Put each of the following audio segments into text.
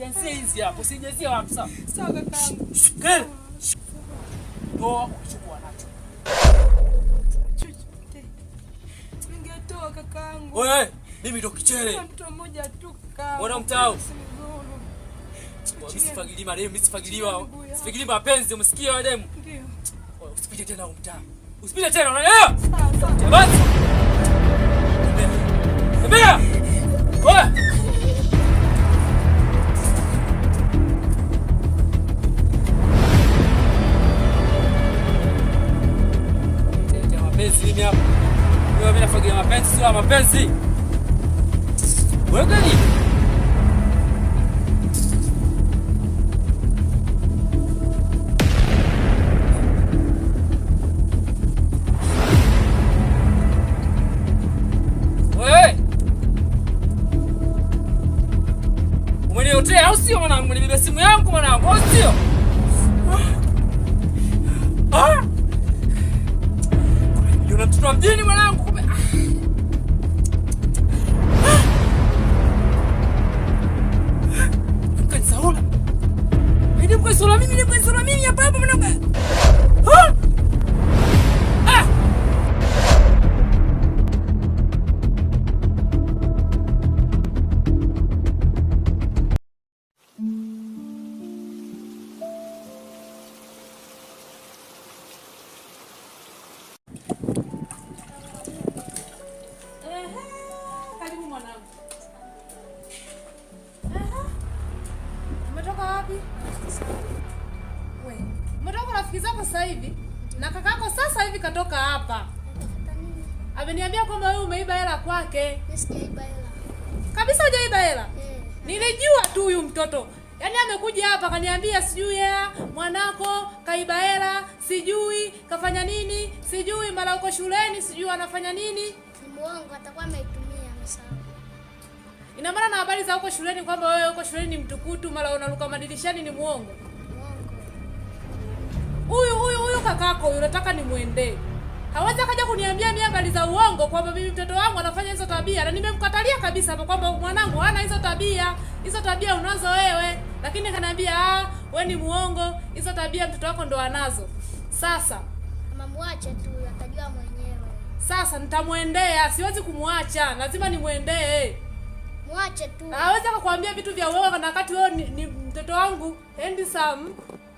Usijazie hizi hapo, usijazie wapi sawa? Sawa kakaangu. Kale. Toa chukua nacho. Ningetoa kakaangu. Wewe, mimi ndo Kichere. Mtu mmoja tu kakaangu. Mbona mtao? Usifagili mademu, usifagiliwa. Usifagili mapenzi, umesikia wewe demu? Ndio. Usipite tena mtaa. Usipite tena, unaelewa? Sawa. Basi. Tembea. Oya. Tete mapenzi mimi hapa. Wewe mimi nafagia mapenzi sio mapenzi. Wewe gani? Umeniotea au sio mwanangu? Umenibeba simu yangu mwanangu, au sio? Yule mtoto wa mjini mwanangu kumbe. Mkanisaula. Ndio mkanisaula mimi hapa hapa mwanangu. Karibu mwanangu. Umetoka wapi? Wewe, umetoka rafiki zako sasa hivi? Na kakako sasa hivi katoka hapa. Ameniambia kwamba wewe umeiba hela kwake. Sijaiba hela. Kabisa hujaiba hela? Nilijua tu huyu mtoto. Yaani amekuja hapa kaniambia sijui ya mwanako kaiba hela, sijui kafanya nini, sijui mara uko shuleni, sijui anafanya nini. Ni muongo, atakuwa ameitumia msao. Ina maana na habari za uko shuleni kwamba wewe uko shuleni ni mtukutu, mara unaruka madirishani ni muongo. Huyu kakako huyu nataka nimuendee. Hawezi kaja kuniambia mimi habari za uongo kwamba mimi mtoto wangu anafanya hizo tabia, na nimemkatalia kabisa hapa kwamba mwanangu hana hizo tabia. Hizo tabia unazo wewe, lakini kaniambia wewe ni muongo, hizo tabia mtoto wako ndo anazo. Sasa Mamwache tu, atajua mwenyewe. Sasa nitamuendea, siwezi kumwacha, lazima nimuendee. Mwache tu. Hawezi kukuambia vitu vya uongo na wakati wewe ni mtoto wangu handsome.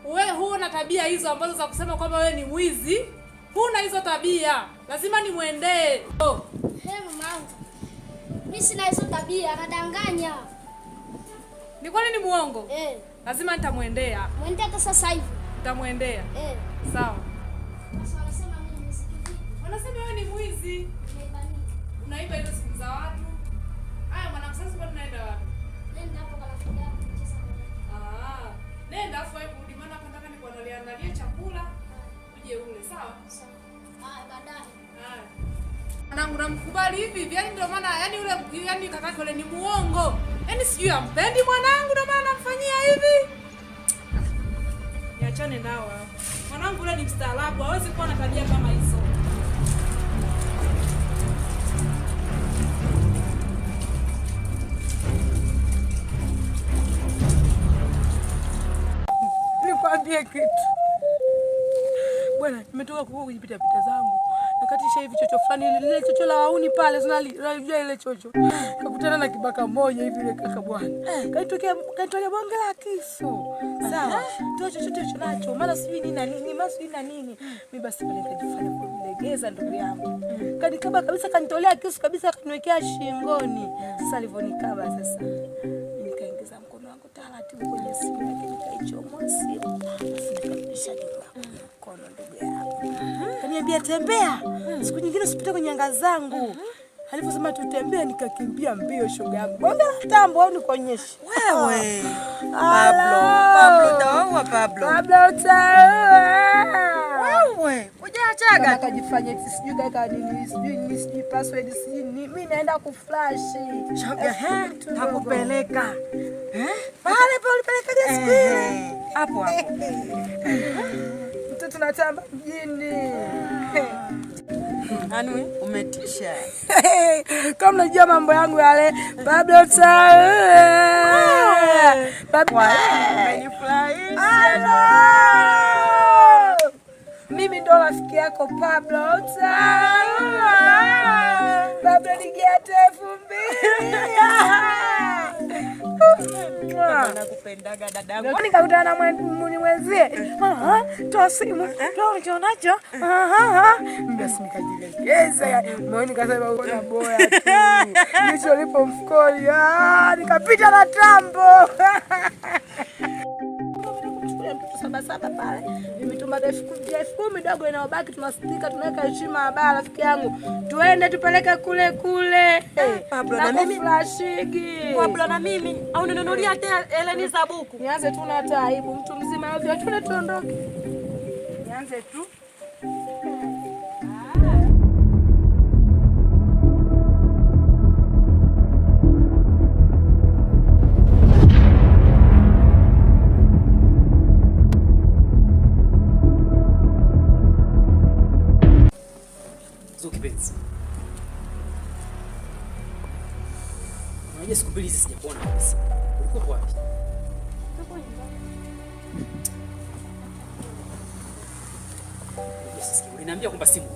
Wewe huna tabia hizo ambazo za kusema kwamba wewe ni mwizi. Huna hizo tabia. Lazima nimuendee. Mamangu. Mimi sina hizo tabia, anadanganya. Ni kwani ni muongo? Lazima nitamuendea. Muendea hata sasa hivi. Nitamuendea. Sawa. Sasa wanasema mimi nisikii. Wanasema wewe ni mwizi. Unaiba hizo simu za watu. Haya mwanangu, sasa kwa tunaenda wapi? Nenda hapo kwa rafiki yako kucheza na nenda afu wewe kurudi, maana nataka nikuandalie chakula uje ule, sawa? Sawa. Baadaye. Mwanangu namkubali hivi, yaani ndio maana yaani yule yaani kakake yule ni muongo. Yaani sijui ampendi mwanangu ndio maana namfanyia hivi. Niachane nao hao. Mwanangu yule ni mstaarabu, hawezi kuwa na tabia kama hizo. Nikwambie kitu. Bwana, nimetoka kujipita pita zangu. Nakatisha hivi chocho fulani ile chocho la hauni pale unajua ile chocho. Kakutana na kibaka mmoja hivi ile kaka bwana. Kaitokea bonge la kisu. Sawa. Toa chochote nacho. Maana sijui nini na nini, masui na nini. Mimi basi pale nikajifanya kulegeza ndugu yangu. Kanikaba kabisa, kanitolea kisu kabisa, kaniwekea shingoni. Sasa alivyonikaba sasa. Nikaingiza mkono wangu taratibu kwenye simu yake, nikaichomoa simu. Nikarudisha nyuma. Mkono ndugu yangu. Kaniambia tembea. Siku nyingine usipite kwenye anga zangu. Aliposema tutembee nikakimbia mbio shoga yangu. Bonge la tambo au nikuonyeshe. Wewe. Pablo taua Pablo. Wewe, hujaachaga akajifanya eti sijui kaka nini, sijui password sijui mimi naenda kuflash. Shoga hakupeleka. Pale ulipeleka siku hapo. Mtoto tunatamba mjini. Anui umetisha. Kama unajua mambo yangu yale Pablo taua. Mimi ndo rafiki yako Pablo. Pablo nigiate 2000. Nakupendaga dadangu. Nikakutana na mwenye mwenzie. Toa simu. Toa unacho. Basi nikajilegeza. Moyo nikasema uko boya tu. Hicho lipo mfukoni. Nikapita na tambo. Saba pale. Nimetuma 10,000 dogo inaobaki tunastika tunaweka heshima ya baa rafiki yangu. Tuende tupeleke kule. Pablo na mimi flashigi. Pablo na mimi au ninunulia hata eleni za buku. Nianze tu na hata aibu mtu mzima ovyo tuondoke. Nianze tu. Kipenzi. Unajua siku mbili hizi sijakuona kabisa. Ulikuwa wapi? Niko nyumbani. Yes, uliniambia kwamba simu.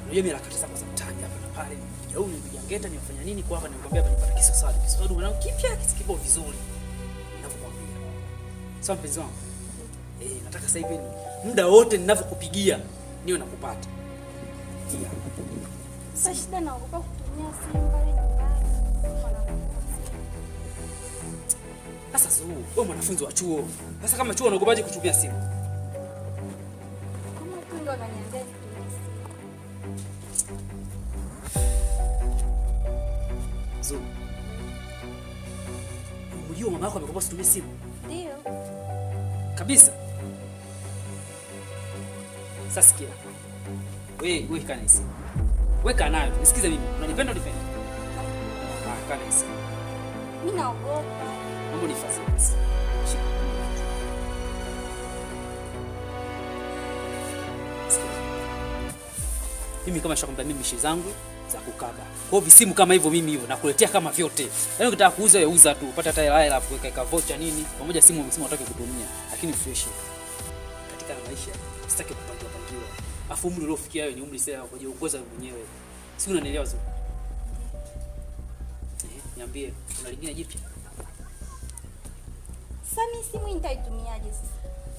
Unajua mimi nakata zako za mtaani hapa na pale. Nija huyu nipige ngeta nifanya nini kwa hapa nikwambia hapa nipata kisosado. Kisosado mwanangu kipya kipo vizuri. Ninakukwambia. Sawa mpenzi wangu. Nataka sasa hivi muda wote ninavyokupigia niwe nakupata. Sasa shida naogopa kutumia simu pale nyumbani. Sasa wewe mwanafunzi wa chuo. Sasa kama chuo unaogopaje kutumia simu? Kama tu ndo ananiambia nitumie simu. Unajua mama yako amekopa usitumie simu? Ndio. Kabisa. Sasa sikia. Wewe kana hisi. Weka nayo. Nisikize mimi. Unanipenda unipendi? Kana hisi. Mimi naogopa. Mambo ni fasi basi. Mimi kama shakwambia mimi mishi zangu za kukaba. Kwa hiyo visimu kama hivyo mimi hivyo nakuletea kama vyote. Yaani ukitaka kuuza wewe uza tu, upata hata hela kuweka voucher nini, pamoja simu unataka kutumia, lakini fresh. Katika maisha sitaki kupangiwa. Afu umri uliofikia wewe ni umri sasa kwa kujiongoza wewe mwenyewe. Si unanielewa Zuu? Niambie, una lingine jipya? Sasa mimi simu nitaitumiaje sasa?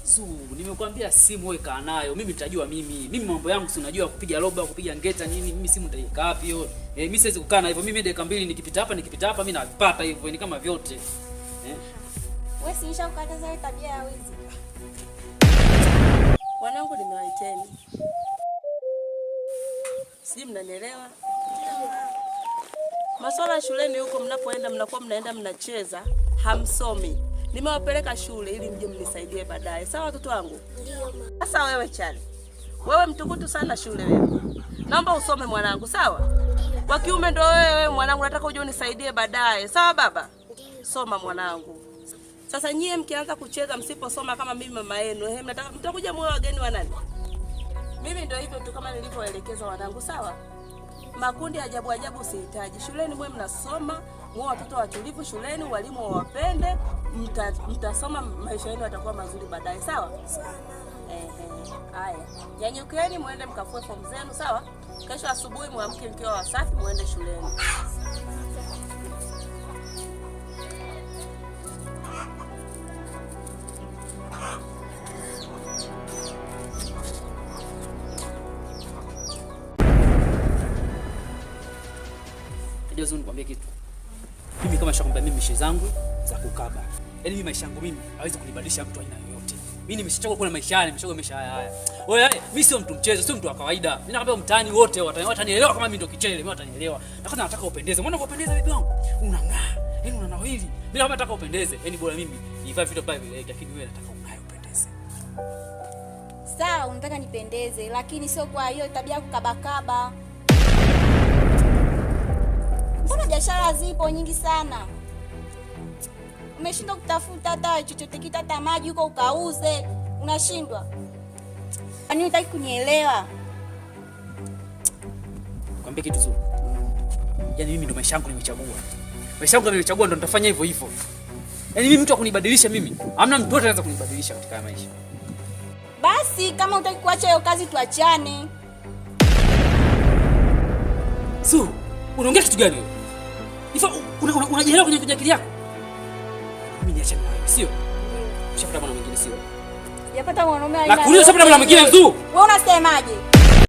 Zuu, nimekwambia simu wewe kaa nayo. Mimi nitajua mimi mambo yangu si unajua kupiga loba, kupiga ngeta nini, mimi simu nitaiweka wapi hiyo? Mimi siwezi kukaa na hivyo. Mimi dakika 2 nikipita hapa mimi navipata hivyo, ni kama vyote. Wewe si nishakukataza ile tabia ya wizi. Wanangu nimewaiteni. Sijui mnanielewa? Masuala ya shuleni huko mnapoenda mnakuwa mnaenda mnacheza, hamsomi. Nimewapeleka shule ili mje mnisaidie baadaye. Sawa watoto wangu? Ndio mama. Sasa wewe Chali. Wewe mtukutu sana shule wewe. Naomba usome mwanangu, sawa? Wa kiume ndio wewe mwanangu, nataka uje unisaidie baadaye. Sawa baba? Ndio. Soma mwanangu. Sasa nyie mkianza kucheza msiposoma kama mimi mama yenu, mtakuja mwe wageni wa nani? Mimi ndio hivyo tu kama nilivyoelekeza wanangu, sawa? Makundi ajabu usihitaji. Shuleni mwe mnasoma, mwe watoto watulivu shuleni, walimu wawapende, mtasoma maisha yenu yatakuwa mazuri baadaye, sawa? Haya. Nyanyukeni muende mkafue form zenu, sawa? Kesho asubuhi muamke mkiwa wasafi muende shuleni. Ndio nikwambie kitu. Mimi kama shakwambia mimi mishi zangu za kukaba. Yaani mimi maisha yangu mimi hawezi kunibadilisha mtu aina yoyote. Mimi nimeshachoka kuna maisha haya, nimeshachoka maisha haya. Wewe mimi sio mtu mchezo, sio mtu wa kawaida. Mimi nakwambia mtaani wote watanielewa kama mimi ndio kichele, mimi watanielewa. Na kwanza nataka upendeze. Mbona unapendeza bibi wangu? Unang'aa. Yaani unanawili. Mimi nakwambia nataka upendeze. Yaani bora mimi nivae vitu ambavyo lakini wewe nataka ungae upendeze. Sawa, unataka nipendeze, lakini sio kwa hiyo tabia ya kukabakaba. Mbona biashara zipo nyingi sana? Umeshindwa kutafuta hata chochote kitu, hata maji huko ukauze, unashindwa. Kwani unataka kunielewa? Kwambie kitu zuri. Yaani mimi ndo maisha yangu nimechagua. Maisha yangu nimechagua ndo nitafanya hivyo hivyo. Yaani mimi mtu akunibadilisha mimi. Hamna mtu anaweza kunibadilisha katika maisha. Basi kama utaki kuacha hiyo kazi tuachane. So, unaongea kitu gani wewe? Ifa unajielewa kwenye akili yako? Mimi niachane na wewe, sio? Ushapata mwana mwingine sio? Yapata mwanaume aina. Na kuuliza ushapata mwana mwingine tu. Wewe unasemaje?